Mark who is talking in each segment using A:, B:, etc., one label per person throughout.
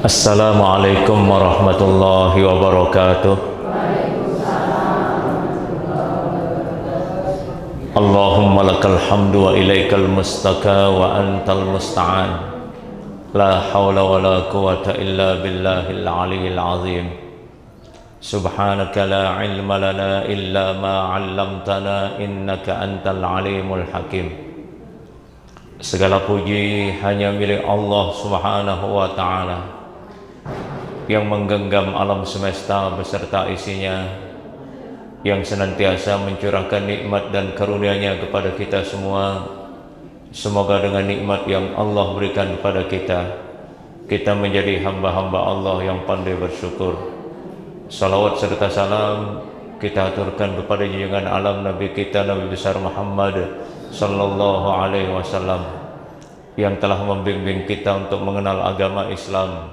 A: Assalamualaikum warahmatullahi wabarakatuh. Allahumma lakal hamdu wa ilaikal mustaka wa antal musta'an. La hawla wa la quwata illa billahil aliyyil azim. Subhanaka la ilma lana illa ma 'allamtana innaka antal alimul hakim. Segala puji hanya milik Allah Subhanahu wa ta'ala yang menggenggam alam semesta beserta isinya, yang senantiasa mencurahkan nikmat dan karunia-Nya kepada kita semua. Semoga dengan nikmat yang Allah berikan kepada kita, kita menjadi hamba-hamba Allah yang pandai bersyukur. Salawat serta salam kita aturkan kepada junjungan alam Nabi kita, Nabi besar Muhammad sallallahu alaihi wasallam, yang telah membimbing kita untuk mengenal agama Islam,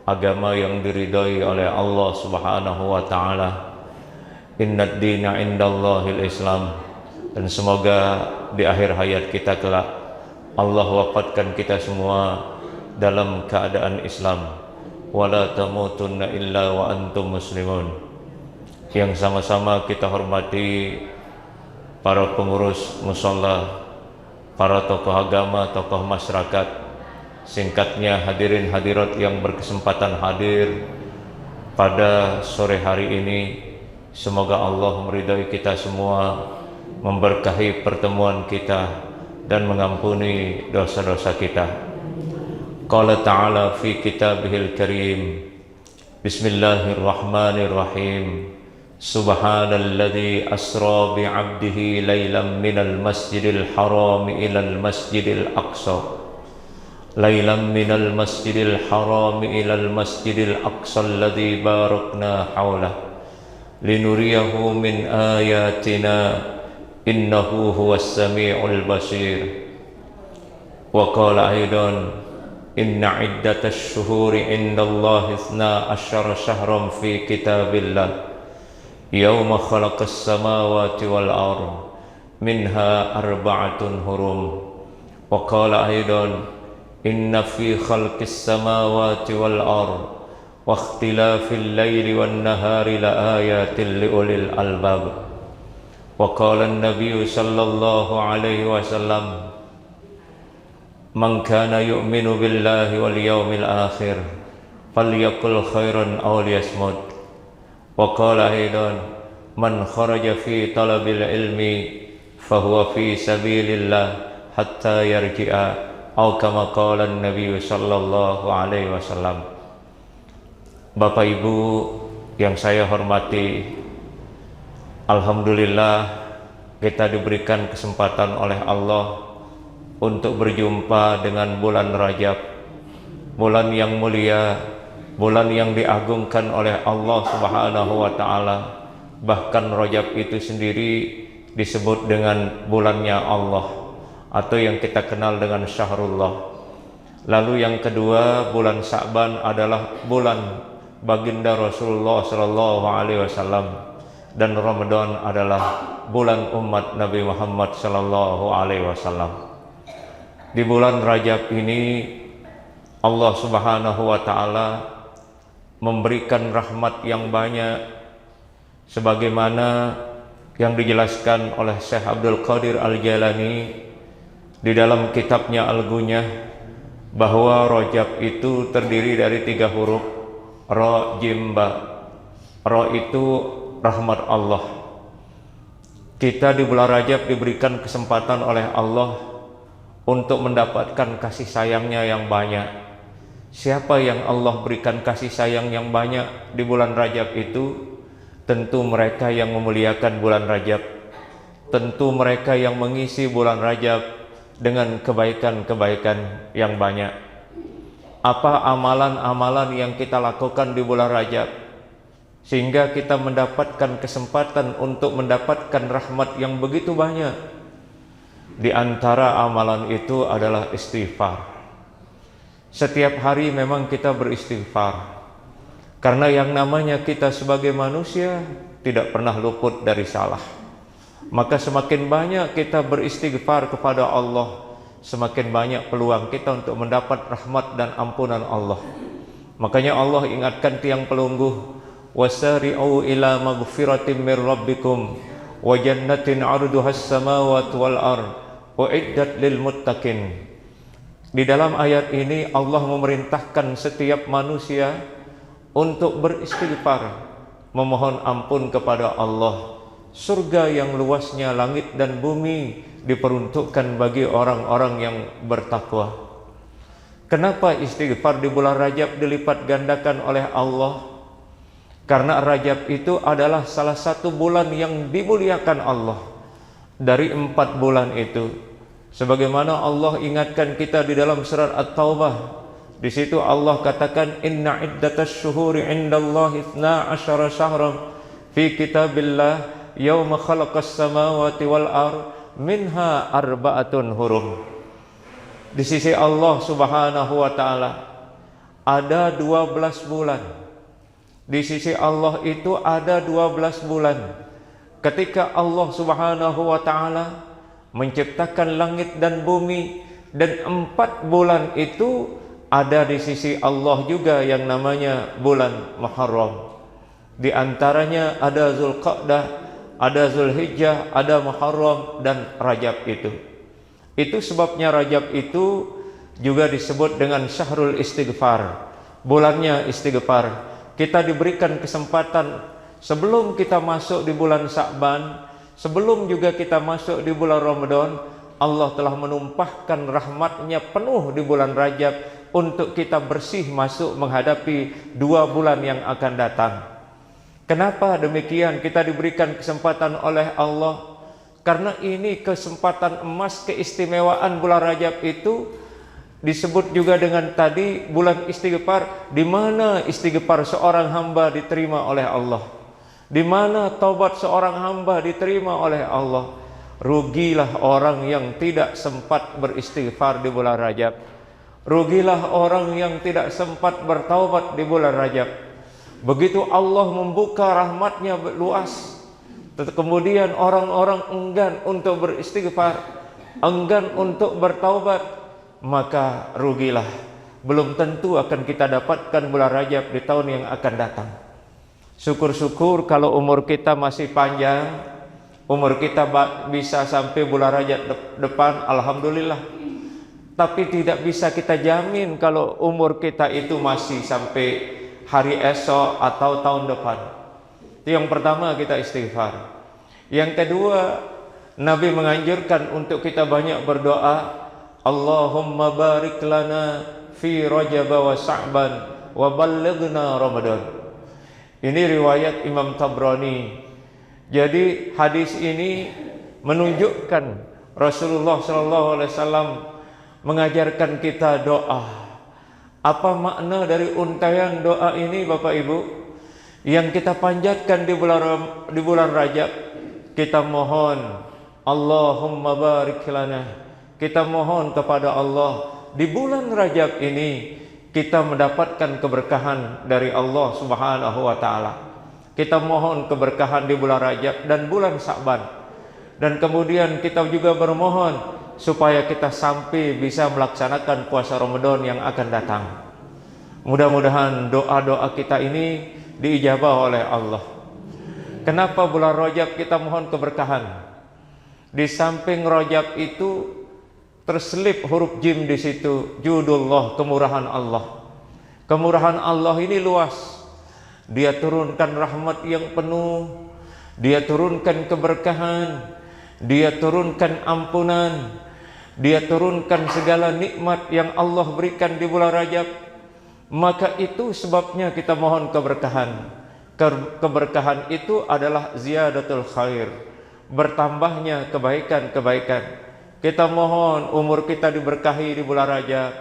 A: agama yang diridhai oleh Allah Subhanahu wa ta'ala. Innad dina indallahil Islam. Dan semoga di akhir hayat kita kelak Allah wafatkan kita semua dalam keadaan Islam. Wala tamutunna illa wa antum muslimun. Yang sama-sama kita hormati para pengurus mushola, para tokoh agama, tokoh masyarakat, singkatnya hadirin hadirat yang berkesempatan hadir pada sore hari ini. Semoga Allah meridai kita semua, memberkahi pertemuan kita, dan mengampuni dosa-dosa kita. Qala ta'ala fi kitabihil karim, Bismillahirrahmanirrahim. Subhanalladzi asra bi'abdihi laylan minal masjidil haram ilal masjidil aqsa. Laylan minal masjidil haram ilal masjidil aqsa alladzi barakna hawlah linuriyahu min ayatina innahu huwas sami'ul basir. Wa qala aidan inna iddatash shuhuri indallahi 12 syahran fi kitabillah yawma khalaqas samawati wal ardh minha arba'atun hurum. Wa qala aidan inna fi khalqis samawati wal ardh wa ikhtilafil laili wan nahari la ayatin liulil albab. Wa qala an-nabiy sallallahu alaihi wasallam man kana yu'minu billahi wal yawmil akhir falyaqul khairan aw liyasmut. Wa qala aidan man kharaja fi talabil ilmi fahuwa fi sabilillah hatta yarji'a atau kama qala an-nabiy sallallahu alaihi wasallam. Bapak Ibu yang saya hormati, alhamdulillah kita diberikan kesempatan oleh Allah untuk berjumpa dengan bulan Rajab, bulan yang mulia, bulan yang diagungkan oleh Allah Subhanahu wa ta'ala. Bahkan Rajab itu sendiri disebut dengan bulannya Allah, atau yang kita kenal dengan Syahrullah. Lalu yang kedua, bulan Sa'ban adalah bulan baginda Rasulullah sallallahu alaihi wasallam, dan Ramadan adalah bulan umat Nabi Muhammad sallallahu alaihi wasallam. Di bulan Rajab ini Allah Subhanahu wa ta'ala memberikan rahmat yang banyak, sebagaimana yang dijelaskan oleh Syekh Abdul Qadir Al-Jalani di dalam kitabnya Al-Gunyah, bahwa Rajab itu terdiri dari 3 huruf, Ra, Jim, Ba. Ra itu rahmat Allah. Kita di bulan Rajab diberikan kesempatan oleh Allah untuk mendapatkan kasih sayangnya yang banyak. Siapa yang Allah berikan kasih sayang yang banyak di bulan Rajab itu? Tentu mereka yang memuliakan bulan Rajab. Tentu mereka yang mengisi bulan Rajab dengan kebaikan-kebaikan yang banyak. Apa amalan-amalan yang kita lakukan di bulan Rajab sehingga kita mendapatkan kesempatan untuk mendapatkan rahmat yang begitu banyak? Di antara amalan itu adalah istighfar. Setiap hari memang kita beristighfar, karena yang namanya kita sebagai manusia tidak pernah luput dari salah. Maka semakin banyak kita beristighfar kepada Allah, semakin banyak peluang kita untuk mendapat rahmat dan ampunan Allah. Makanya Allah ingatkan tiang pelungguh, wasari'u ila maghfiratin mir rabbikum wa jannatin 'arduhas samawati wal ard uiddat lil muttaqin. Di dalam ayat ini Allah memerintahkan setiap manusia untuk beristighfar, memohon ampun kepada Allah. Surga yang luasnya langit dan bumi diperuntukkan bagi orang-orang yang bertakwa. Kenapa istighfar di bulan Rajab dilipat gandakan oleh Allah? Karena Rajab itu adalah salah satu bulan yang dimuliakan Allah dari 4 bulan itu. Sebagaimana Allah ingatkan kita di dalam surat At-Taubah. Di situ Allah katakan, inna iddatasy syuhuri 'indallahi 12 syahran fi kitabillah yauma khalaqas samawati wal ard minha arba'atun hurum. Di sisi Allah Subhanahu wa taala ada 12 bulan. Di sisi Allah itu ada 12 bulan. Ketika Allah Subhanahu wa taala menciptakan langit dan bumi, dan 4 bulan itu ada di sisi Allah juga yang namanya bulan Muharram. Di antaranya ada Zulqa'dah, ada Zulhijjah, ada Muharram dan Rajab itu. Itu sebabnya Rajab itu juga disebut dengan Syahrul Istighfar, bulannya istighfar. Kita diberikan kesempatan sebelum kita masuk di bulan Sa'ban, sebelum juga kita masuk di bulan Ramadan, Allah telah menumpahkan rahmatnya penuh di bulan Rajab untuk kita bersih masuk menghadapi 2 bulan yang akan datang. Kenapa demikian? Kita diberikan kesempatan oleh Allah karena ini kesempatan emas, keistimewaan bulan Rajab itu disebut juga dengan tadi bulan istighfar, di mana istighfar seorang hamba diterima oleh Allah, di mana taubat seorang hamba diterima oleh Allah. Rugilah orang yang tidak sempat beristighfar di bulan Rajab. Rugilah orang yang tidak sempat bertaubat di bulan Rajab. Begitu Allah membuka rahmatnya luas, kemudian orang-orang enggan untuk beristighfar, enggan untuk bertaubat, maka rugilah. Belum tentu akan kita dapatkan bulan Rajab di tahun yang akan datang. Syukur-syukur kalau umur kita masih panjang, umur kita bisa sampai bulan Rajab depan, alhamdulillah. Tapi tidak bisa kita jamin kalau umur kita itu masih sampai hari esok atau tahun depan. Itu yang pertama, kita istighfar. Yang kedua, Nabi menganjurkan untuk kita banyak berdoa, Allahumma barik lana fi Rajab wa Sa'ban wa ballighna Ramadan. Ini riwayat Imam Tabrani. Jadi hadis ini menunjukkan Rasulullah SAW mengajarkan kita doa. Apa makna dari untayan doa ini Bapak Ibu? Yang kita panjatkan di bulan Rajab, kita mohon Allahumma barik lana. Kita mohon kepada Allah di bulan Rajab ini kita mendapatkan keberkahan dari Allah Subhanahu wa taala. Kita mohon keberkahan di bulan Rajab dan bulan Sa'ban. Dan kemudian kita juga bermohon supaya kita sampai bisa melaksanakan puasa Ramadan yang akan datang. Mudah-mudahan doa-doa kita ini diijabah oleh Allah. Kenapa bulan Rajab kita mohon keberkahan? Di samping Rajab itu terselip huruf jim di situ, judullah, kemurahan Allah. Kemurahan Allah ini luas. Dia turunkan rahmat yang penuh, Dia turunkan keberkahan, Dia turunkan ampunan, Dia turunkan segala nikmat yang Allah berikan di bulan Rajab. Maka itu sebabnya kita mohon keberkahan. Keberkahan itu adalah ziyadatul khair, bertambahnya kebaikan-kebaikan. Kita mohon umur kita diberkahi di bulan Rajab.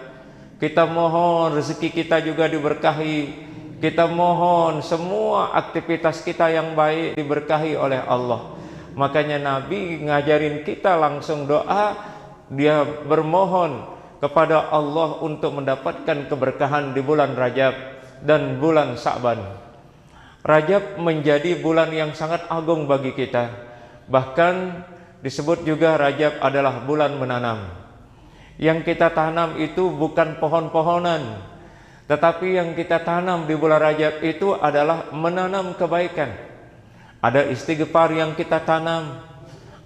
A: Kita mohon rezeki kita juga diberkahi. Kita mohon semua aktivitas kita yang baik diberkahi oleh Allah. Makanya Nabi ngajarin kita langsung doa. Dia bermohon kepada Allah untuk mendapatkan keberkahan di bulan Rajab dan bulan Sa'ban. Rajab menjadi bulan yang sangat agung bagi kita. Bahkan disebut juga Rajab adalah bulan menanam. Yang kita tanam itu bukan pohon-pohonan, Tetapi yang kita tanam di bulan Rajab itu adalah menanam kebaikan. Ada istighfar yang kita tanam,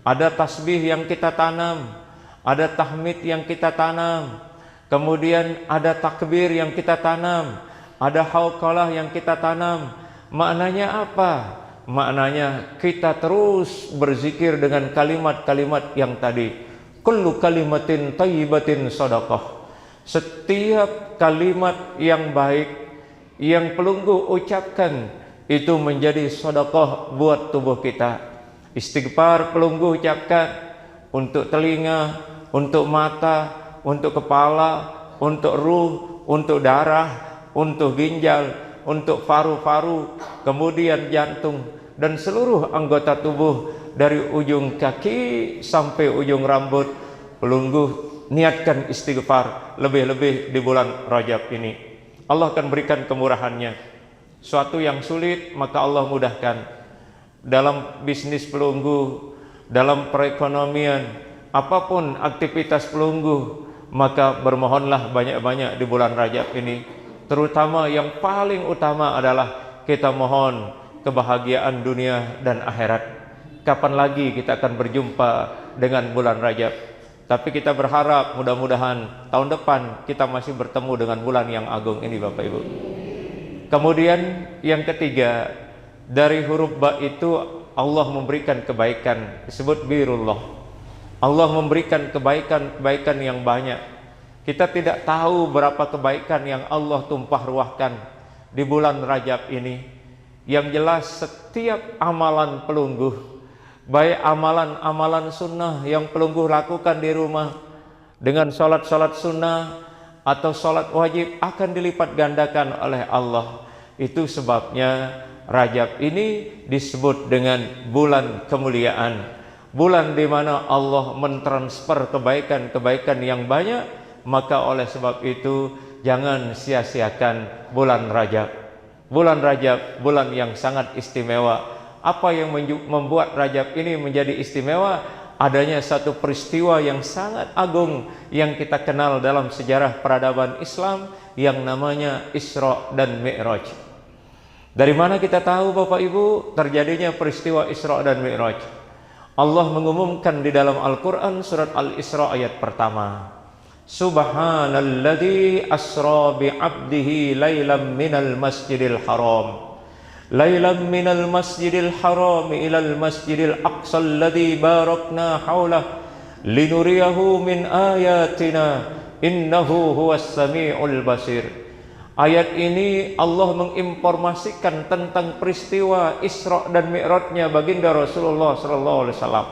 A: ada tasbih yang kita tanam, ada tahmid yang kita tanam, kemudian ada takbir yang kita tanam, ada hauqalah yang kita tanam. Maknanya apa? Maknanya kita terus berzikir dengan kalimat-kalimat yang tadi. Kullu kalimatin thayyibatin shadaqah. Setiap kalimat yang baik yang pelunggu ucapkan itu menjadi sedekah buat tubuh kita. Istighfar pelunggu ucapkan untuk telinga, untuk mata, untuk kepala, untuk ruh, untuk darah, untuk ginjal, untuk paru-paru, kemudian jantung dan seluruh anggota tubuh dari ujung kaki sampai ujung rambut. Pelunggu niatkan istighfar lebih-lebih di bulan Rajab ini. Allah akan berikan kemurahannya. Suatu yang sulit maka Allah mudahkan. Dalam bisnis pelunggu, dalam perekonomian, apapun aktivitas pelunggu, maka bermohonlah banyak-banyak di bulan Rajab ini. Terutama yang paling utama adalah kita mohon kebahagiaan dunia dan akhirat. Kapan lagi kita akan berjumpa dengan bulan Rajab? Tapi kita berharap mudah-mudahan tahun depan kita masih bertemu dengan bulan yang agung ini, Bapak Ibu. Kemudian yang ketiga, dari huruf ba itu Allah memberikan kebaikan, disebut birullah. Allah memberikan kebaikan-kebaikan yang banyak. Kita tidak tahu berapa kebaikan yang Allah tumpah ruahkan di bulan Rajab ini. Yang jelas setiap amalan pelunggu, baik amalan-amalan sunnah yang pelunggu lakukan di rumah dengan sholat-sholat sunnah atau sholat wajib akan dilipat gandakan oleh Allah. Itu sebabnya Rajab ini disebut dengan bulan kemuliaan, bulan di mana Allah mentransfer kebaikan-kebaikan yang banyak. Maka oleh sebab itu jangan sia-siakan bulan Rajab. Bulan Rajab bulan yang sangat istimewa. Apa yang membuat Rajab ini menjadi istimewa? Adanya satu peristiwa yang sangat agung yang kita kenal dalam sejarah peradaban Islam yang namanya Isra dan Mi'raj. Dari mana kita tahu Bapak Ibu terjadinya peristiwa Isra dan Mi'raj? Allah mengumumkan di dalam Al-Quran surat Al-Isra ayat pertama. Subhanalladzi asra bi'abdihi laylam minal masjidil haram. Lailan minal masjidil haram ilal masjidil aqsa alladhi barakna hawlah linuriyahu min ayatina innahu huwas sami'ul basir. Ayat ini Allah menginformasikan tentang peristiwa Isra dan Mi'rajnya baginda Rasulullah sallallahu alaihi wasallam.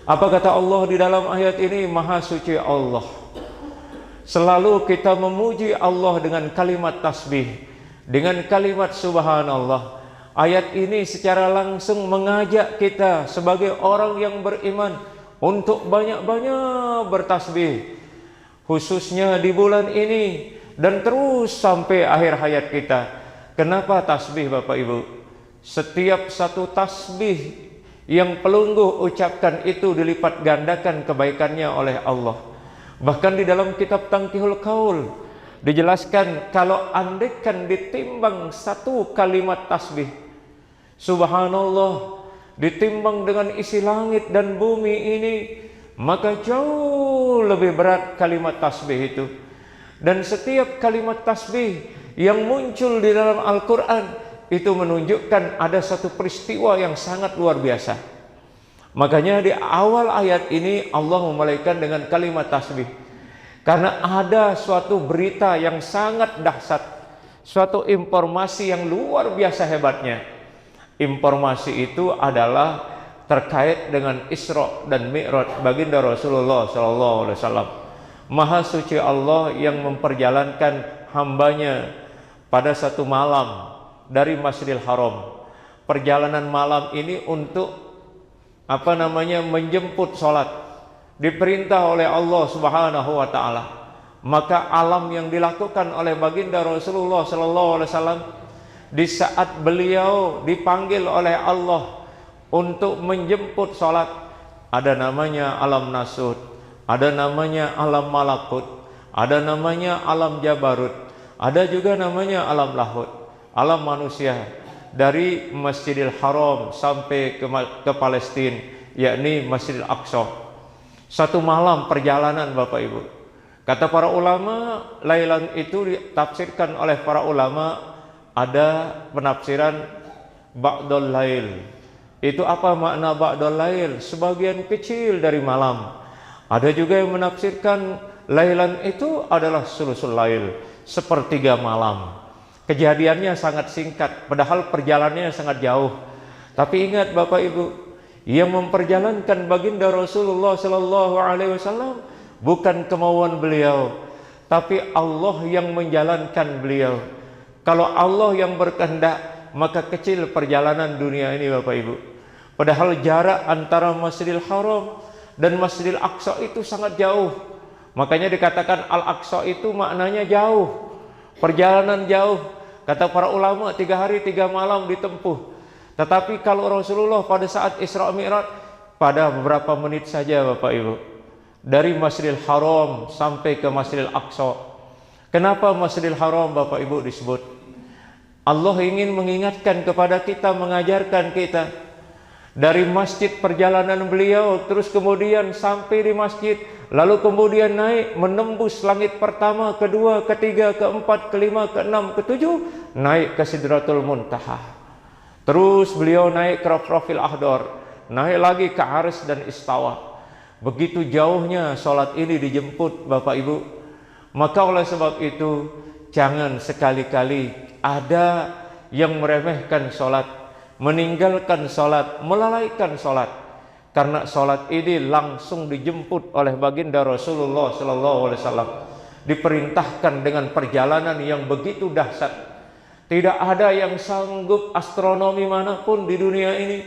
A: Apa kata Allah di dalam ayat ini? Maha suci Allah. Selalu kita memuji Allah dengan kalimat tasbih, dengan kalimat subhanallah. Ayat ini secara langsung mengajak kita sebagai orang yang beriman untuk banyak-banyak bertasbih, khususnya di bulan ini dan terus sampai akhir hayat kita. Kenapa tasbih Bapak Ibu? Setiap satu tasbih yang pelunggu ucapkan itu dilipat gandakan kebaikannya oleh Allah. Bahkan di dalam kitab Tangkihul Qaul dijelaskan kalau andaikan ditimbang satu kalimat tasbih subhanallah ditimbang dengan isi langit dan bumi ini, maka jauh lebih berat kalimat tasbih itu. Dan setiap kalimat tasbih yang muncul di dalam Al-Quran itu menunjukkan ada satu peristiwa yang sangat luar biasa. Makanya di awal ayat ini Allah memulaikan dengan kalimat tasbih, karena ada suatu berita yang sangat dahsyat, suatu informasi yang luar biasa hebatnya. Informasi itu adalah terkait dengan Isra dan Mi'raj baginda Rasulullah SAW. Maha suci Allah yang memperjalankan hambanya pada satu malam dari Masjidil Haram. Perjalanan malam ini untuk menjemput sholat, diperintah oleh Allah Subhanahu wa taala. Maka alam yang dilakukan oleh baginda Rasulullah sallallahu alaihi wasallam di saat beliau dipanggil oleh Allah untuk menjemput sholat, ada namanya alam nasut, ada namanya alam malakut, ada namanya alam jabarut, Ada juga namanya alam lahud, alam manusia, dari Masjidil Haram sampai ke Palestina, yakni Masjidil Aqsa. Satu malam perjalanan Bapak Ibu. Kata para ulama, lailan itu ditafsirkan oleh para ulama, ada penafsiran ba'dul lail. Itu apa makna ba'dul lail? Sebagian kecil dari malam. Ada juga yang menafsirkan lailan itu adalah sulusul lail, sepertiga malam. Kejadiannya sangat singkat, padahal perjalanannya sangat jauh. Tapi ingat Bapak Ibu, yang memperjalankan baginda Rasulullah Sallallahu Alaihi Wasallam bukan kemauan beliau, tapi Allah yang menjalankan beliau. Kalau Allah yang berkehendak, maka kecil perjalanan dunia ini Bapak Ibu. Padahal jarak antara Masjidil Haram dan Masjidil Aqsa itu sangat jauh. Makanya dikatakan Al-Aqsa itu maknanya jauh, perjalanan jauh. Kata para ulama 3 hari 3 malam ditempuh. Tetapi kalau Rasulullah pada saat Isra Mi'raj, pada beberapa menit saja Bapak Ibu, dari Masjidil Haram sampai ke Masjidil Aqsa. Kenapa Masjidil Haram Bapak Ibu disebut? Allah ingin mengingatkan kepada kita, mengajarkan kita dari masjid perjalanan beliau, terus kemudian sampai di masjid, lalu kemudian naik menembus langit pertama, kedua, ketiga, keempat, kelima, keenam, ketujuh, naik ke Sidratul Muntaha. Terus beliau naik ke Rafrafil Ahdar, naik lagi ke Arsy dan Istawa. Begitu jauhnya sholat ini dijemput Bapak Ibu. Maka oleh sebab itu, jangan sekali-kali ada yang meremehkan sholat, meninggalkan sholat, melalaikan sholat. Karena sholat ini langsung dijemput oleh baginda Rasulullah Sallallahu Alaihi Wasallam, diperintahkan dengan perjalanan yang begitu dahsyat. Tidak ada yang sanggup astronomi manapun di dunia ini.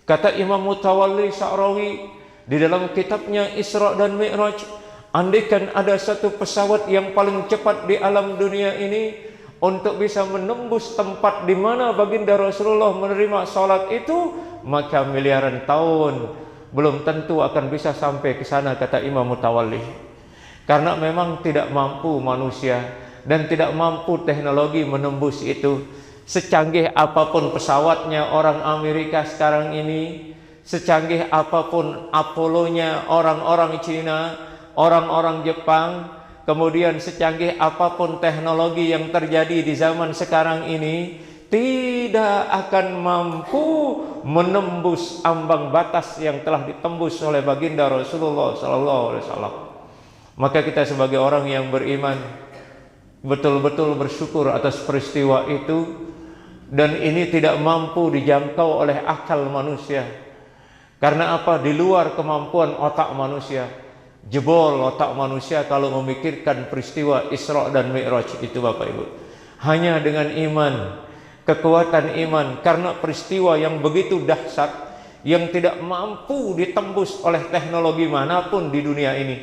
A: Kata Imam Mutawalli Sya'rawi di dalam kitabnya Isra dan Mi'raj, andaikan ada satu pesawat yang paling cepat di alam dunia ini untuk bisa menembus tempat di mana baginda Rasulullah menerima salat itu, maka miliaran tahun belum tentu akan bisa sampai ke sana, kata Imam Mutawalli. Karena memang tidak mampu manusia dan tidak mampu teknologi menembus itu. Secanggih apapun pesawatnya orang Amerika sekarang ini, secanggih apapun Apollo-nya orang-orang Cina, orang-orang Jepang, kemudian secanggih apapun teknologi yang terjadi di zaman sekarang ini, tidak akan mampu menembus ambang batas yang telah ditembus oleh baginda Rasulullah Sallallahu Alaihi Wasallam. Maka kita sebagai orang yang beriman betul-betul bersyukur atas peristiwa itu, dan ini tidak mampu dijangkau oleh akal manusia. Karena apa? Di luar kemampuan otak manusia. Jebol otak manusia kalau memikirkan peristiwa Isra dan Mi'raj itu Bapak Ibu. Hanya dengan iman, kekuatan iman, karena peristiwa yang begitu dahsyat, yang tidak mampu ditembus oleh teknologi manapun di dunia ini.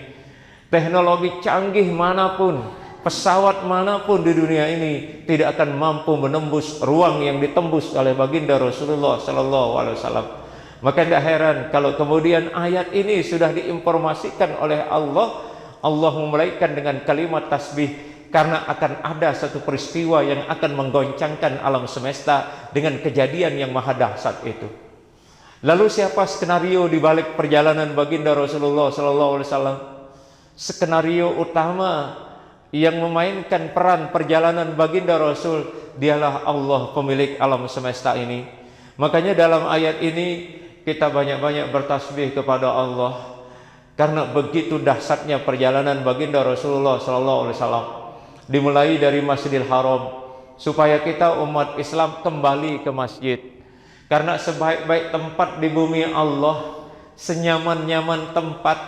A: Teknologi canggih manapun, pesawat manapun di dunia ini tidak akan mampu menembus ruang yang ditembus oleh baginda Rasulullah Sallallahu Alaihi Wasallam. Maka tidak heran kalau kemudian ayat ini sudah diinformasikan oleh Allah, Allah memulaikan dengan kalimat tasbih, karena akan ada satu peristiwa yang akan menggoncangkan alam semesta dengan kejadian yang maha dahsyat itu. Lalu siapa skenario di balik perjalanan baginda Rasulullah Sallallahu Alaihi Wasallam? Skenario utama yang memainkan peran perjalanan baginda Rasul, dialah Allah pemilik alam semesta ini. Makanya dalam ayat ini kita banyak-banyak bertasbih kepada Allah, karena begitu dahsyatnya perjalanan baginda Rasulullah Sallallahu Alaihi Wasallam. Dimulai dari Masjidil Haram, supaya kita umat Islam kembali ke masjid. Karena sebaik-baik tempat di bumi Allah, senyaman-nyaman tempat,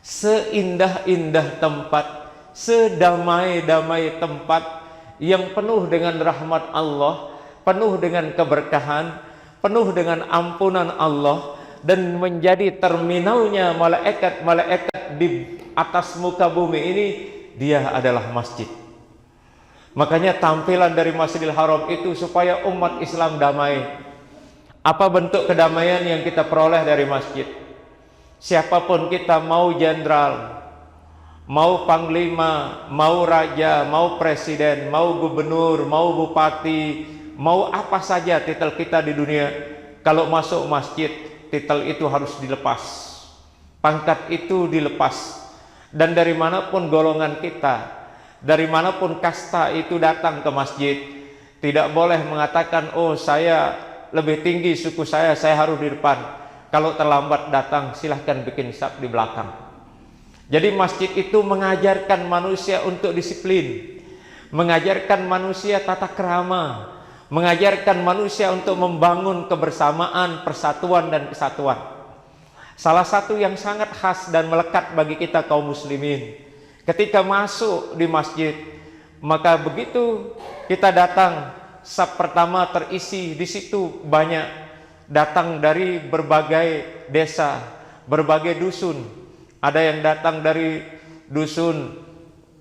A: seindah-indah tempat, sedamai-damai tempat, yang penuh dengan rahmat Allah, penuh dengan keberkahan, penuh dengan ampunan Allah, dan menjadi terminalnya malaikat-malaikat di atas muka bumi ini, dia adalah masjid. Makanya tampilan dari Masjidil Haram itu supaya umat Islam damai. Apa bentuk kedamaian yang kita peroleh dari masjid? Siapapun kita, mau jenderal, mau panglima, mau raja, mau presiden, mau gubernur, mau bupati, mau apa saja titel kita di dunia, kalau masuk masjid, titel itu harus dilepas, pangkat itu dilepas. Dan dari manapun golongan kita, dari manapun kasta itu datang ke masjid, tidak boleh mengatakan, oh saya lebih tinggi suku saya harus di depan. Kalau terlambat datang, silahkan bikin saf di belakang. Jadi masjid itu mengajarkan manusia untuk disiplin, mengajarkan manusia tata krama, mengajarkan manusia untuk membangun kebersamaan, persatuan dan kesatuan. Salah satu yang sangat khas dan melekat bagi kita kaum muslimin, ketika masuk di masjid, maka begitu kita datang, saf pertama terisi, di situ banyak datang dari berbagai desa, berbagai dusun. Ada yang datang dari dusun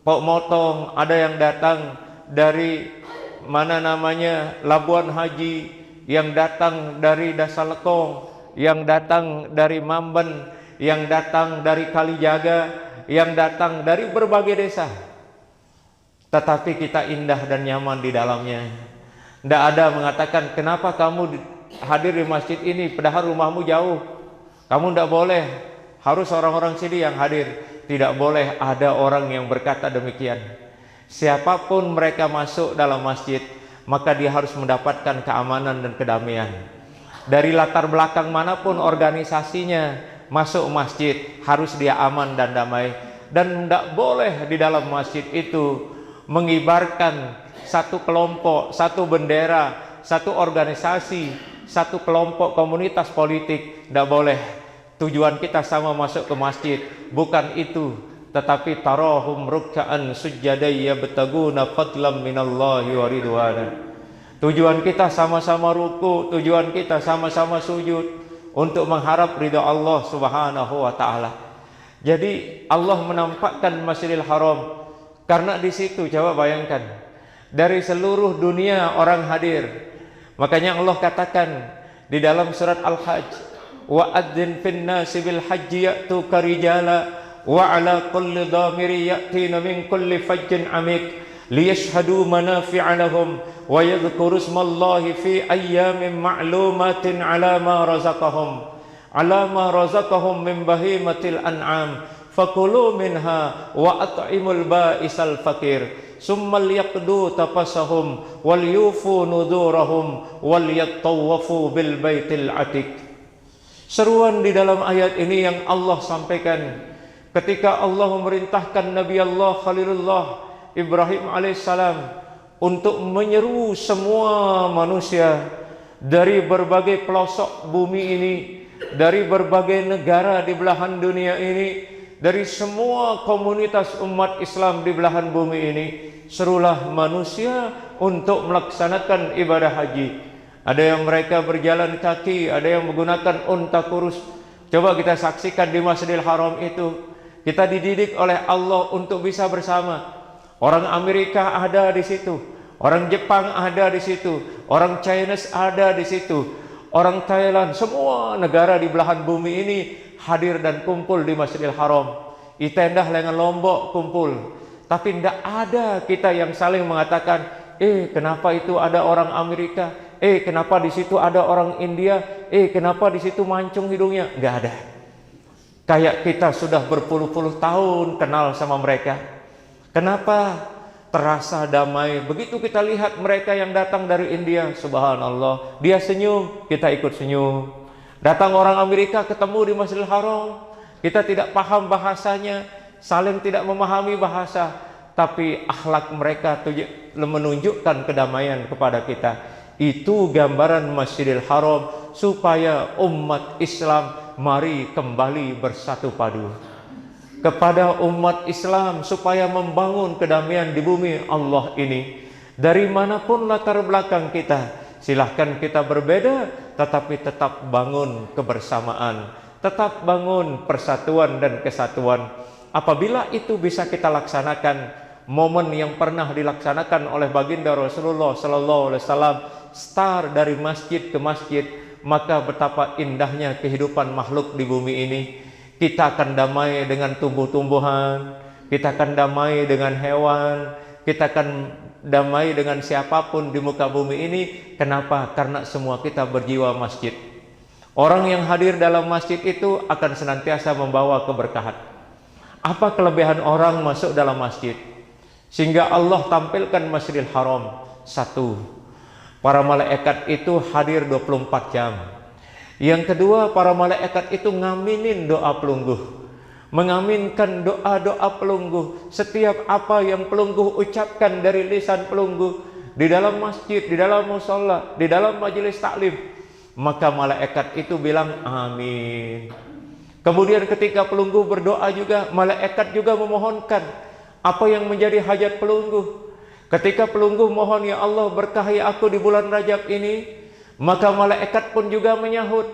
A: Pok Motong, ada yang datang dari Labuan Haji, yang datang dari Dasalekong, yang datang dari Mamben, yang datang dari Kalijaga, yang datang dari berbagai desa. Tetapi kita indah dan nyaman di dalamnya. Tidak ada mengatakan, kenapa kamu hadir di masjid ini padahal rumahmu jauh, kamu tidak boleh, harus orang-orang sini yang hadir. Tidak boleh ada orang yang berkata demikian. Siapapun mereka masuk dalam masjid, maka dia harus mendapatkan keamanan dan kedamaian. Dari latar belakang manapun organisasinya, masuk masjid harus dia aman dan damai. Dan tidak boleh di dalam masjid itu mengibarkan satu kelompok, satu bendera, satu organisasi, satu kelompok komunitas politik. Tidak boleh. Tujuan kita sama masuk ke masjid bukan itu, tetapi tarahum ruk'an sujjadan yabtaguna fadlan minallahi wa ridwana. Tujuan kita sama-sama ruku, tujuan kita sama-sama sujud untuk mengharap ridha Allah Subhanahu wa taala. Jadi Allah menampakkan Masjidil Haram karena di situ, coba bayangkan, dari seluruh dunia orang hadir. Makanya Allah katakan di dalam surat Al-Hajj, wa adzin fin nasi bil hajji ya'tuka rijala wa ala kulli dhamiri ya'tina min kulli fajjin amik liyashhadu manafi'a lahum wa yadhkuru ismallahi fi ayyamin ma'lumatin ala ma razaqahum min bahimatil an'am fakulu minha wa at'imul ba'isal fakir summa liyaqdu tafasahum wal yufu nudurahum wal yattawafu bil baitil atiq. Seruan di dalam ayat ini yang Allah sampaikan ketika Allah memerintahkan Nabi Allah Khalilullah Ibrahim alaihissalam untuk menyeru semua manusia dari berbagai pelosok bumi ini, dari berbagai negara di belahan dunia ini, dari semua komunitas umat Islam di belahan bumi ini. Serulah manusia untuk melaksanakan ibadah haji. Ada yang mereka berjalan kaki, ada yang menggunakan unta kurus. Coba kita saksikan di Masjidil Haram itu, kita dididik oleh Allah untuk bisa bersama. Orang Amerika ada di situ, orang Jepang ada di situ, orang Chinese ada di situ, orang Thailand, semua negara di belahan bumi ini hadir dan kumpul di Masjidil Haram. Itendah lengan Lombok kumpul. Tapi tidak ada kita yang saling mengatakan, kenapa itu ada orang Amerika? Kenapa di situ ada orang India? Kenapa di situ mancung hidungnya? Enggak ada. Kayak kita sudah berpuluh-puluh tahun kenal sama mereka. Kenapa? Terasa damai. Begitu kita lihat mereka yang datang dari India, subhanallah, dia senyum, kita ikut senyum. Datang orang Amerika ketemu di Masjidil Haram, kita tidak paham bahasanya, saling tidak memahami bahasa, tapi akhlak mereka menunjukkan kedamaian kepada kita. Itu gambaran Masjidil Haram supaya umat Islam mari kembali bersatu padu kepada umat Islam supaya membangun kedamaian di bumi Allah ini. Dari manapun latar belakang kita, silahkan kita berbeda, tetapi tetap bangun kebersamaan, tetap bangun persatuan dan kesatuan. Apabila itu bisa kita laksanakan, momen yang pernah dilaksanakan oleh baginda Rasulullah Sallallahu Alaihi Wasallam, start dari masjid ke masjid, maka betapa indahnya kehidupan makhluk di bumi ini. Kita akan damai dengan tumbuh-tumbuhan, kita akan damai dengan hewan, kita akan damai dengan siapapun di muka bumi ini. Kenapa? Karena semua kita berjiwa masjid. Orang yang hadir dalam masjid itu akan senantiasa membawa keberkahan. Apa kelebihan orang masuk dalam masjid? Sehingga Allah tampilkan Masjidil Haram. Satu, para malaikat itu hadir 24 jam. Yang kedua, para malaikat itu ngaminin doa pelungguh, mengaminkan doa-doa pelungguh. Setiap apa yang pelungguh ucapkan dari lisan pelungguh di dalam masjid, di dalam musholla, di dalam majelis taklim, maka malaikat itu bilang amin. Kemudian ketika pelungguh berdoa juga, malaikat juga memohonkan apa yang menjadi hajat pelungguh. Ketika pelungguh mohon, ya Allah berkahi aku di bulan Rajab ini, maka malaikat pun juga menyahut.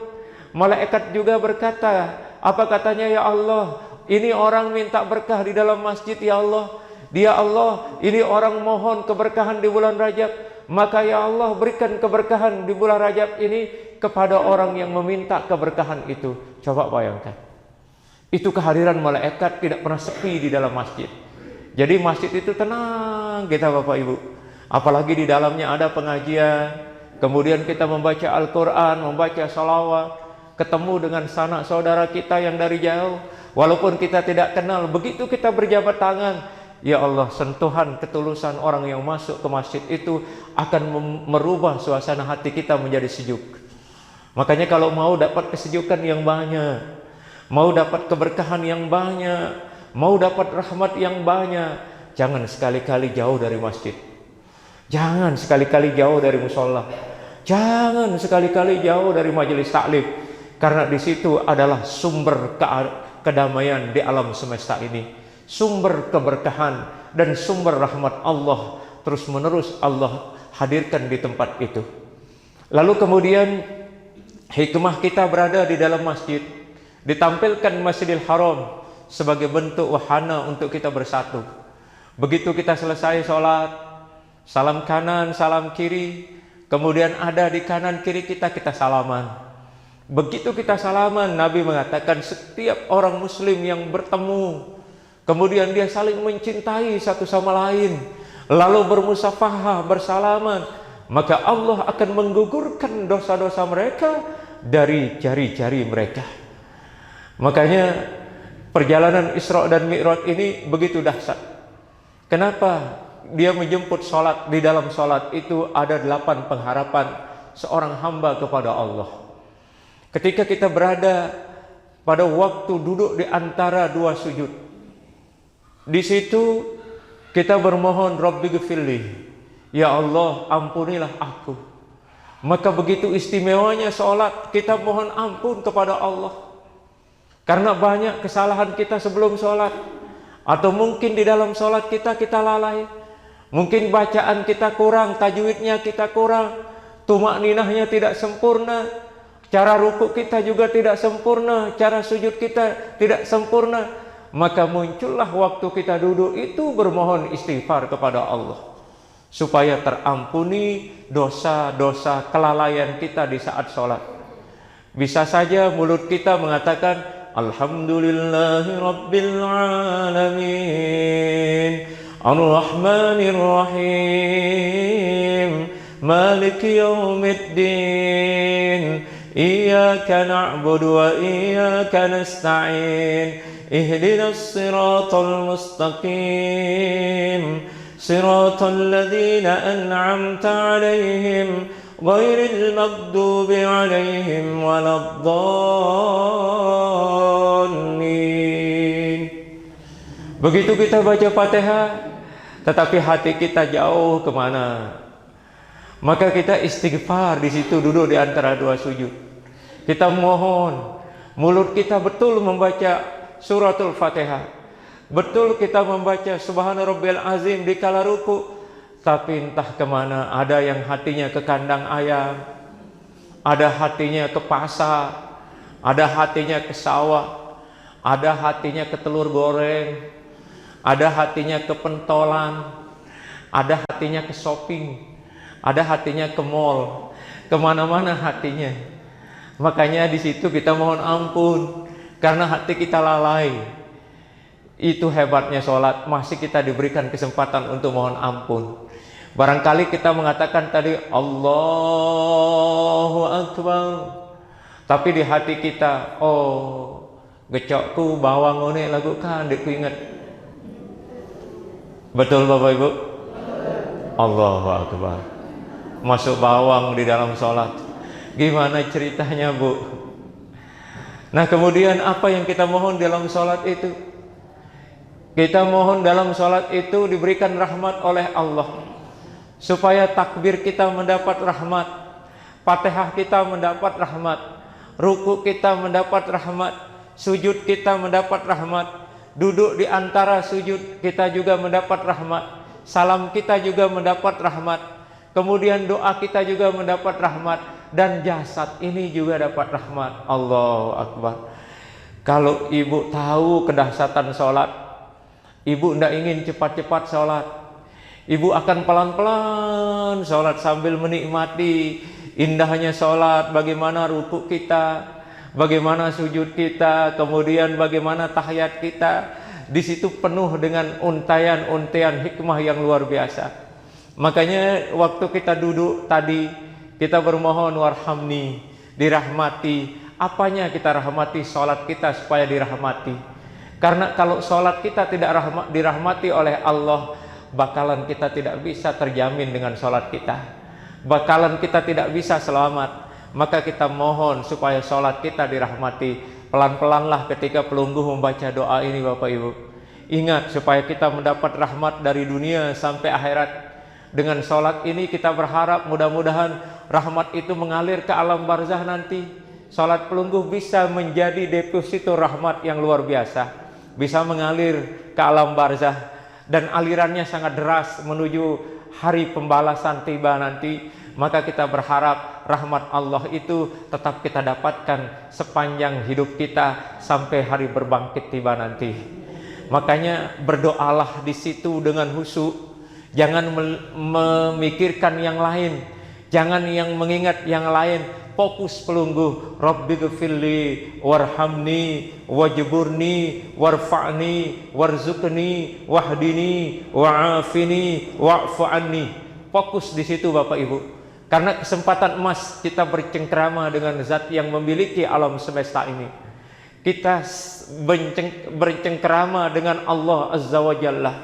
A: Malaikat juga berkata, apa katanya? Ya Allah, ini orang minta berkah di dalam masjid, ya Allah. Dia Allah, ini orang mohon keberkahan di bulan Rajab, maka ya Allah berikan keberkahan di bulan Rajab ini kepada orang yang meminta keberkahan itu. Coba bayangkan, itu kehadiran malaikat tidak pernah sepi di dalam masjid. Jadi masjid itu tenang kita Bapak Ibu. Apalagi di dalamnya ada pengajian, kemudian kita membaca Al-Quran, membaca salawat, ketemu dengan sanak saudara kita yang dari jauh, walaupun kita tidak kenal. Begitu kita berjabat tangan, ya Allah, sentuhan ketulusan orang yang masuk ke masjid itu akan merubah suasana hati kita menjadi sejuk. Makanya kalau mau dapat kesejukan yang banyak, mau dapat keberkahan yang banyak, mau dapat rahmat yang banyak, jangan sekali-kali jauh dari masjid. Jangan sekali-kali jauh dari musola. Jangan sekali-kali jauh dari majelis taklim. Karena di situ adalah sumber kedamaian di alam semesta ini, sumber keberkahan dan sumber rahmat Allah terus menerus Allah hadirkan di tempat itu. Lalu kemudian hikmah kita berada di dalam masjid, ditampilkan Masjidil Haram sebagai bentuk wahana untuk kita bersatu. Begitu kita selesai sholat, salam kanan, salam kiri, kemudian ada di kanan kiri kita salaman. Begitu kita salaman, Nabi mengatakan setiap orang muslim yang bertemu, kemudian dia saling mencintai satu sama lain, lalu bermusafahah, bersalaman, maka Allah akan menggugurkan dosa-dosa mereka dari jari-jari mereka. Makanya perjalanan Isra dan Mi'raj ini begitu dahsyat. Kenapa? Dia menjemput sholat. Di dalam sholat itu ada 8 pengharapan seorang hamba kepada Allah. Ketika kita berada pada waktu duduk di antara dua sujud, di situ kita bermohon, Rabbighfirli, ya Allah ampunilah aku. Maka begitu istimewanya sholat, kita mohon ampun kepada Allah. Karena banyak kesalahan kita sebelum sholat, atau mungkin di dalam sholat kita lalai, mungkin bacaan kita kurang, tajwidnya kita kurang, tumakninahnya tidak sempurna, cara rukuk kita juga tidak sempurna, cara sujud kita tidak sempurna. Maka muncullah waktu kita duduk itu bermohon istighfar kepada Allah, supaya terampuni dosa-dosa kelalaian kita di saat sholat. Bisa saja mulut kita mengatakan Alhamdulillahi Rabbil Alamin, Ar-Rahmanir Rahim, Maliki Yawmiddin, Iyyaka na'budu wa iyyaka nasta'in, Ihdinas siratal mustaqim, siratal ladzina an'amta 'alaihim ghairil maghdubi 'alaihim waladdallin. Begitu kita baca Fatihah, tetapi hati kita jauh kemana? Maka kita istighfar di situ, duduk di antara dua sujud. Kita mohon, mulut kita betul membaca suratul Fatihah, betul kita membaca Subhana Rabbiyal Azim di kala ruku. Tapi entah kemana, ada yang hatinya ke kandang ayam, ada hatinya ke pasar, ada hatinya ke sawah, ada hatinya ke telur goreng, ada hatinya ke pentolan, ada hatinya ke shopping, ada hatinya ke mall, kemana-mana hatinya. Makanya di situ kita mohon ampun, karena hati kita lalai.
B: Itu hebatnya sholat, masih kita diberikan kesempatan untuk mohon ampun. Barangkali kita mengatakan tadi Allahu Akbar, tapi di hati kita, oh gecokku bawang ngone lagu kan ku ingat. Betul Bapak Ibu? Allahu Akbar. Masuk bawang di dalam sholat. Gimana ceritanya Bu? Nah kemudian apa yang kita mohon dalam sholat itu? Kita mohon dalam sholat itu diberikan rahmat oleh Allah, supaya takbir kita mendapat rahmat, Fatihah kita mendapat rahmat, ruku kita mendapat rahmat, sujud kita mendapat rahmat, duduk di antara sujud kita juga mendapat rahmat, salam kita juga mendapat rahmat, kemudian doa kita juga mendapat rahmat, dan jasad ini juga dapat rahmat. Allahu Akbar. Kalau ibu tahu kedahsyatan sholat, ibu tidak ingin cepat-cepat sholat. Ibu akan pelan-pelan sholat sambil menikmati indahnya sholat. Bagaimana ruku kita, bagaimana sujud kita, kemudian bagaimana tahiyat kita. Di situ penuh dengan untayan-untayan hikmah yang luar biasa. Makanya waktu kita duduk tadi, kita bermohon warhamni, dirahmati. Apanya kita rahmati? Sholat kita supaya dirahmati. Karena kalau sholat kita tidak dirahmati oleh Allah, bakalan kita tidak bisa terjamin dengan sholat kita, bakalan kita tidak bisa selamat. Maka kita mohon supaya sholat kita dirahmati. Pelan-pelanlah ketika pelungguh membaca doa ini Bapak Ibu. Ingat supaya kita mendapat rahmat dari dunia sampai akhirat. Dengan sholat ini kita berharap mudah-mudahan rahmat itu mengalir ke alam barzah nanti. Sholat pelungguh bisa menjadi deposito rahmat yang luar biasa, bisa mengalir ke alam barzah, dan alirannya sangat deras menuju hari pembalasan tiba nanti. Maka kita berharap rahmat Allah itu tetap kita dapatkan sepanjang hidup kita sampai hari berbangkit tiba nanti. Makanya berdoalah di situ dengan khusyuk, jangan memikirkan yang lain, jangan yang mengingat yang lain. Fokus pelungguh, Rabbighfirli warhamni wajburni warfa'ni warzuqni wahdini wa'afini wa'fu anni. Fokus di situ Bapak Ibu. Karena kesempatan emas kita bercengkrama dengan zat yang memiliki alam semesta ini. Kita bercengkrama dengan Allah Azza wa Jalla.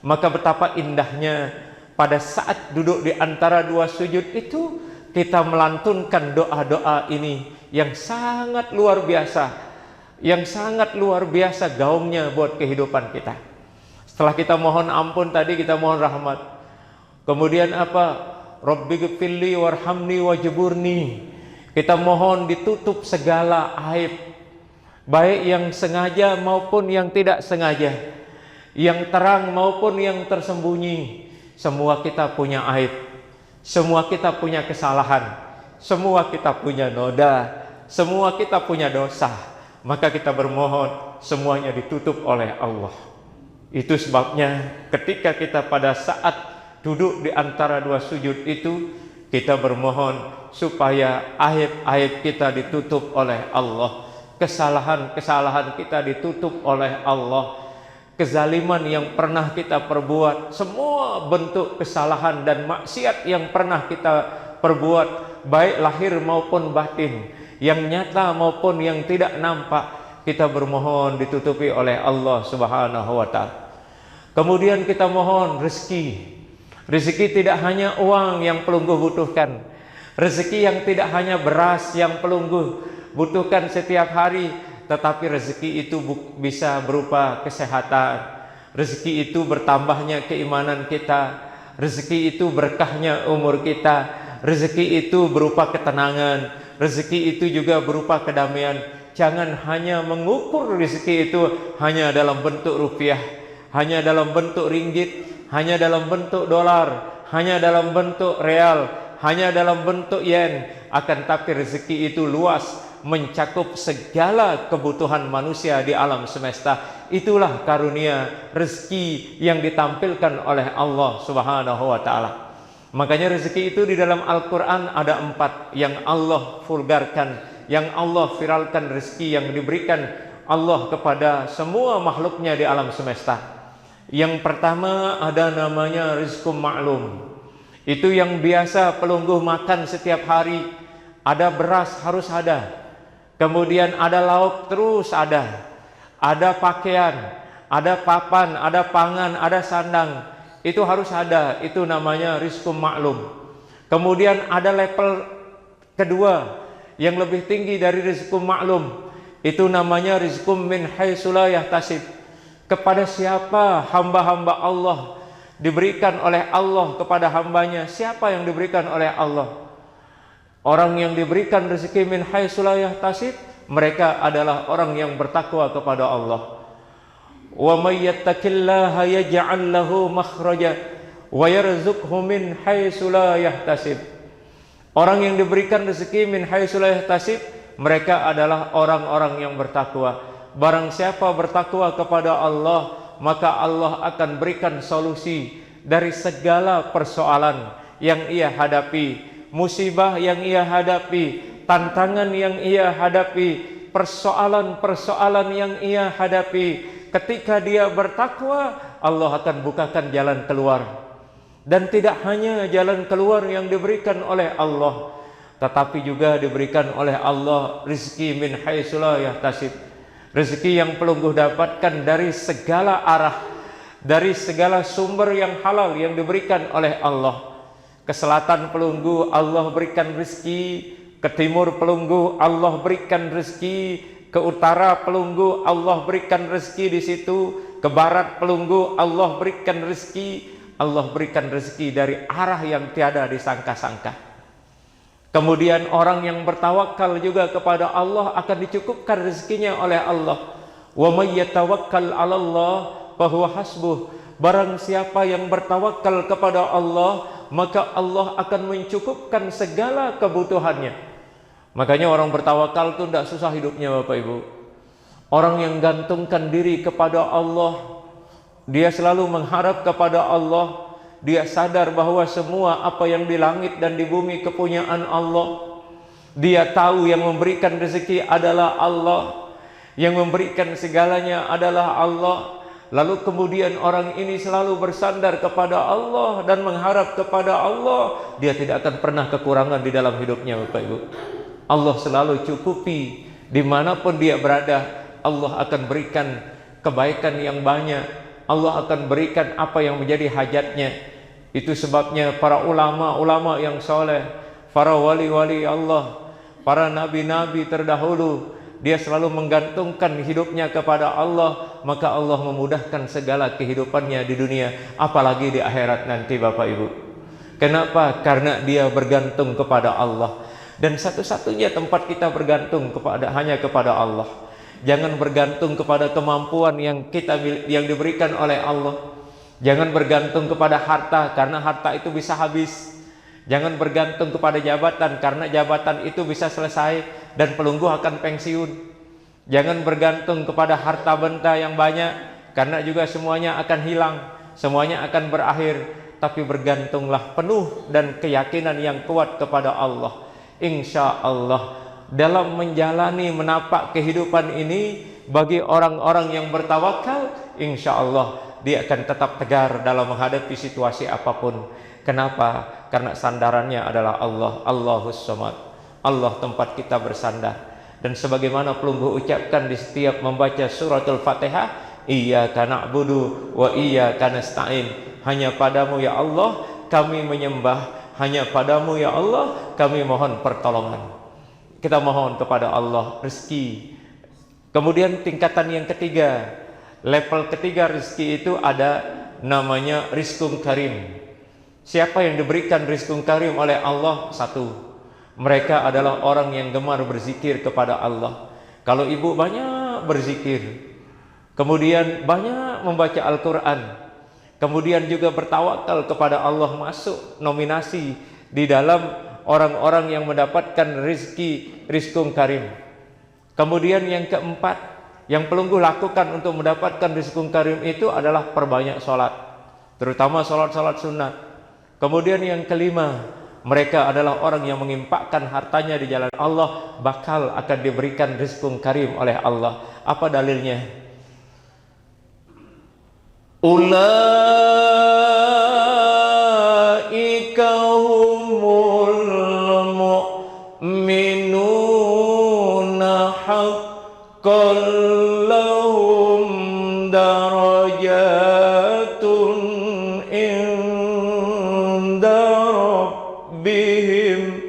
B: Maka betapa indahnya pada saat duduk di antara dua sujud itu, kita melantunkan doa-doa ini yang sangat luar biasa, yang sangat luar biasa gaungnya buat kehidupan kita. Setelah kita mohon ampun tadi, kita mohon rahmat. Kemudian apa? Rabbighfirli warhamni wajburni. Kita mohon ditutup segala aib, baik yang sengaja maupun yang tidak sengaja, yang terang maupun yang tersembunyi. Semua kita punya aib, semua kita punya kesalahan, semua kita punya noda, semua kita punya dosa. Maka kita bermohon semuanya ditutup oleh Allah. Itu sebabnya ketika kita pada saat duduk di antara dua sujud itu, kita bermohon supaya aib-aib kita ditutup oleh Allah, kesalahan-kesalahan kita ditutup oleh Allah, kezaliman yang pernah kita perbuat, semua bentuk kesalahan dan maksiat yang pernah kita perbuat, baik lahir maupun batin, yang nyata maupun yang tidak nampak, kita bermohon ditutupi oleh Allah Subhanahu wa Ta'ala. Kemudian kita mohon rezeki. Rezeki tidak hanya uang yang pelungguh butuhkan, rezeki yang tidak hanya beras yang pelungguh butuhkan setiap hari, tetapi rezeki itu bisa berupa kesehatan, rezeki itu bertambahnya keimanan kita, rezeki itu berkahnya umur kita, rezeki itu berupa ketenangan, rezeki itu juga berupa kedamaian. Jangan hanya mengukur rezeki itu hanya dalam bentuk rupiah, hanya dalam bentuk ringgit, hanya dalam bentuk dolar, hanya dalam bentuk real, hanya dalam bentuk yen. Akan tapi rezeki itu luas, mencakup segala kebutuhan manusia di alam semesta. Itulah karunia rezeki yang ditampilkan oleh Allah Subhanahu wa Ta'ala. Makanya rezeki itu di dalam Al-Quran ada 4 yang Allah vulgarkan, yang Allah viralkan, rezeki yang diberikan Allah kepada semua makhluknya di alam semesta. Yang pertama ada namanya rizqum ma'lum. Itu yang biasa pelungguh makan setiap hari. Ada beras harus ada. Kemudian ada lauk terus ada. Ada pakaian, ada papan, ada pangan, ada sandang. Itu harus ada. Itu namanya rizqum ma'lum. Kemudian ada level kedua yang lebih tinggi dari rizqum ma'lum. Itu namanya rizqum min haitsu la yahtasib. Kepada siapa hamba-hamba Allah diberikan oleh Allah kepada hambanya? Siapa yang diberikan oleh Allah? Orang yang diberikan rezeki min haitsu la yahtasib, mereka adalah orang yang bertakwa kepada Allah. Wa may yattaqillaha yaj'al lahu makhraja wa yarzuqhu min haitsu la yahtasib. Orang yang diberikan rezeki min haitsu la yahtasib, mereka adalah orang-orang yang bertakwa. Barang siapa bertakwa kepada Allah, maka Allah akan berikan solusi dari segala persoalan yang ia hadapi, musibah yang ia hadapi, tantangan yang ia hadapi, persoalan-persoalan yang ia hadapi. Ketika dia bertakwa, Allah akan bukakan jalan keluar. Dan tidak hanya jalan keluar yang diberikan oleh Allah, tetapi juga diberikan oleh Allah rizki min haitsu la yahtasib. Rezeki yang pelungguh dapatkan dari segala arah, dari segala sumber yang halal yang diberikan oleh Allah. Ke selatan pelungguh Allah berikan rezeki, ke timur pelungguh Allah berikan rezeki, ke utara pelungguh Allah berikan rezeki di situ, ke barat pelungguh Allah berikan rezeki. Allah berikan rezeki dari arah yang tiada disangka-sangka. Kemudian orang yang bertawakal juga kepada Allah akan dicukupkan rezekinya oleh Allah. Wa may yatawakkal 'ala Allah fa huwa hasbuh. Barang siapa yang bertawakal kepada Allah, maka Allah akan mencukupkan segala kebutuhannya. Makanya orang bertawakal itu tidak susah hidupnya, Bapak Ibu. Orang yang gantungkan diri kepada Allah, dia selalu mengharap kepada Allah. Dia sadar bahwa semua apa yang di langit dan di bumi kepunyaan Allah. Dia tahu yang memberikan rezeki adalah Allah, yang memberikan segalanya adalah Allah. Lalu kemudian orang ini selalu bersandar kepada Allah dan mengharap kepada Allah. Dia tidak akan pernah kekurangan di dalam hidupnya, Bapak Ibu. Allah selalu cukupi dimanapun dia berada. Allah akan berikan kebaikan yang banyak. Allah akan berikan apa yang menjadi hajatnya. Itu sebabnya para ulama-ulama yang soleh, para wali-wali Allah, para nabi-nabi terdahulu, dia selalu menggantungkan hidupnya kepada Allah, maka Allah memudahkan segala kehidupannya di dunia, apalagi di akhirat nanti, Bapak Ibu. Kenapa? Karena dia bergantung kepada Allah. Dan satu-satunya tempat kita bergantung hanya kepada Allah. Jangan bergantung kepada kemampuan yang diberikan oleh Allah. Jangan bergantung kepada harta, karena harta itu bisa habis. Jangan bergantung kepada jabatan, karena jabatan itu bisa selesai dan pelungguh akan pensiun. Jangan bergantung kepada harta benda yang banyak, karena juga semuanya akan hilang, semuanya akan berakhir. Tapi bergantunglah penuh dan keyakinan yang kuat kepada Allah. Insya Allah dalam menjalani menapak kehidupan ini, bagi orang-orang yang bertawakal, insya Allah dia akan tetap tegar dalam menghadapi situasi apapun. Kenapa? Karena sandarannya adalah Allah. Allahus Samad. Allah tempat kita bersandar. Dan sebagaimana pelungguh ucapkan di setiap membaca suratul Fatihah, Iyyaka na'budu wa iyyaka nasta'in. Hanya padamu ya Allah kami menyembah, hanya padamu ya Allah kami mohon pertolongan. Kita mohon kepada Allah rezeki. Kemudian tingkatan yang ketiga, level ketiga rezeki itu ada namanya rizqun karim. Siapa yang diberikan rizqun karim oleh Allah? Satu, mereka adalah orang yang gemar berzikir kepada Allah. Kalau ibu banyak berzikir, kemudian banyak membaca Al-Quran, kemudian juga bertawakal kepada Allah, masuk nominasi di dalam orang-orang yang mendapatkan rizqun karim. Kemudian yang keempat, yang pelungguh lakukan untuk mendapatkan rizqun karim itu adalah perbanyak sholat, terutama sholat-sholat sunat. Kemudian yang kelima, mereka adalah orang yang menginfakkan hartanya di jalan Allah, bakal akan diberikan rizqun karim oleh Allah. Apa dalilnya? Ulaika humul mu'minuna haqqan lahum darajatun inda rabbihim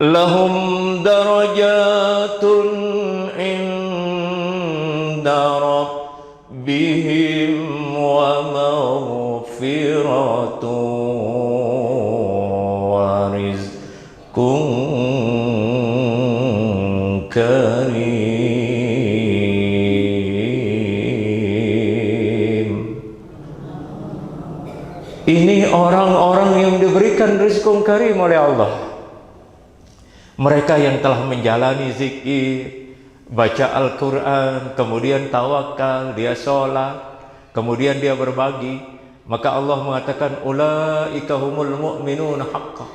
B: lahum darajatun inda rabbihim wa maghfiratun wa rizqun karim. Ini orang-orang yang diberikan rizqun karim oleh Allah. Mereka yang telah menjalani zikir, baca Al-Quran, kemudian tawakal, dia sholat, kemudian dia berbagi. Maka Allah mengatakan, ulaika humul mu'minun haqqan.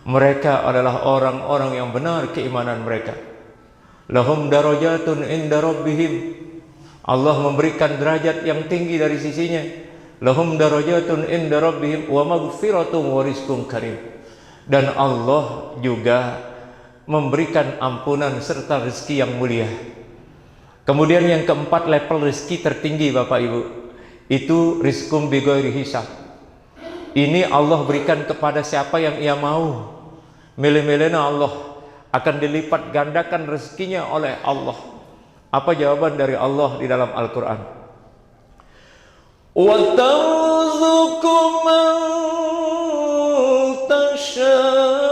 B: Mereka adalah orang-orang yang benar keimanan mereka. Lahum darajatun inda rabbihim. Allah memberikan derajat yang tinggi dari sisinya. Lahum darajatun inda rabbihim wa maghfiratun wa rizqun karim. Dan Allah juga memberikan ampunan serta rezeki yang mulia. Kemudian yang keempat, level rezeki tertinggi Bapak Ibu, itu rizqum bighairi hisab. Ini Allah berikan kepada siapa yang ia mau. Milih-milihnya Allah, akan dilipat gandakan rezekinya oleh Allah. Apa jawaban dari Allah di dalam Al-Quran? Wa tarzuqu man tasha'u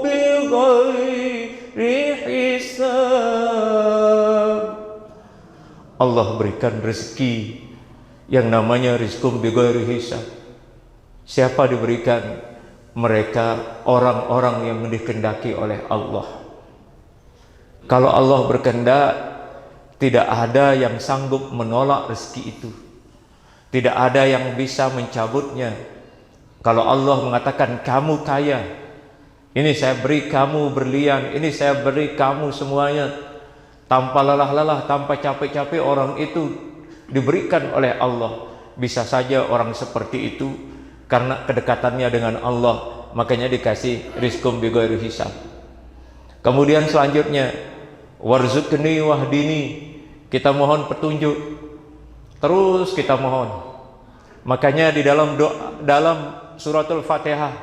B: bighairi hisab. Allah berikan rezeki yang namanya rizqum bighairi hisab. Siapa diberikan? Mereka orang-orang yang dikehendaki oleh Allah. Kalau Allah berkehendak, tidak ada yang sanggup menolak rezeki itu. Tidak ada yang bisa mencabutnya. Kalau Allah mengatakan kamu kaya, ini saya beri kamu berlian, ini saya beri kamu semuanya, tanpa lelah-lelah, tanpa capek-capek, orang itu diberikan oleh Allah. Bisa saja orang seperti itu karena kedekatannya dengan Allah, makanya dikasih rizqum bighairi hisab. Kemudian selanjutnya, warzuqni wahdini, kita mohon petunjuk, terus kita mohon. Makanya di dalam doa, dalam suratul Fatihah,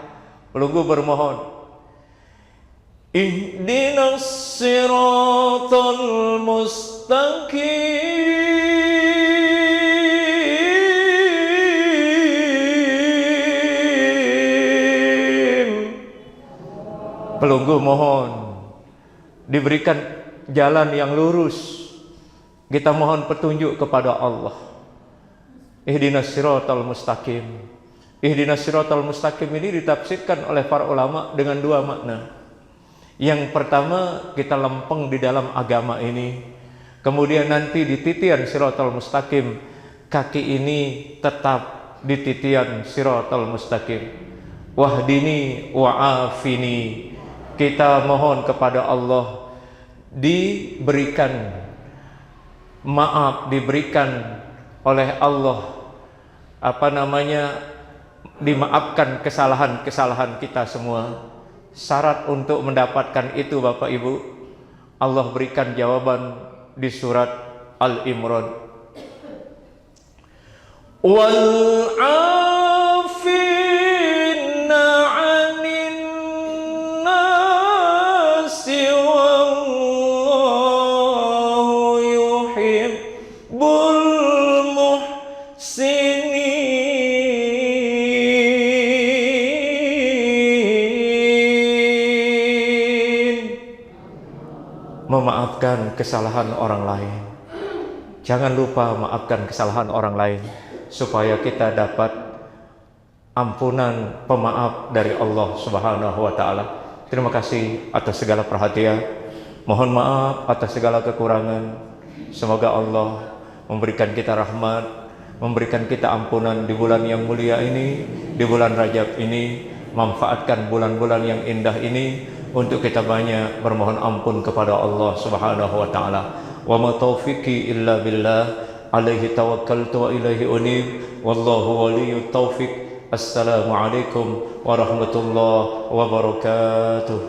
B: pelunggu bermohon, ihdinas siratal mustaqim. Pelunggu mohon diberikan jalan yang lurus. Kita mohon petunjuk kepada Allah. Ihdinas siratal mustaqim. Ihdinas siratal mustaqim ini ditafsirkan oleh para ulama dengan dua makna. Yang pertama, kita lempeng di dalam agama ini. Kemudian nanti di titian siratal mustaqim, kaki ini tetap di titian siratal mustaqim. Wahdini wa'afini. Kita mohon kepada Allah diberikan maaf, diberikan oleh Allah dimaafkan kesalahan-kesalahan kita semua. Syarat untuk mendapatkan itu Bapak Ibu, Allah berikan jawaban di surat Al-Imran. Wal memaafkan kesalahan orang lain. Jangan lupa maafkan kesalahan orang lain supaya kita dapat ampunan pemaaf dari Allah Subhanahu wa taala. Terima kasih atas segala perhatian. Mohon maaf atas segala kekurangan. Semoga Allah memberikan kita rahmat, memberikan kita ampunan di bulan yang mulia ini, di bulan Rajab ini. Manfaatkan bulan-bulan yang indah ini untuk kita banyak bermohon ampun kepada Allah Subhanahu wa taala. Wa ma taufiqi illa billah, alaihi tawakkaltu wa ilaihi unib, wallahu waliyyut taufiq. Assalamualaikum warahmatullahi wabarakatuh.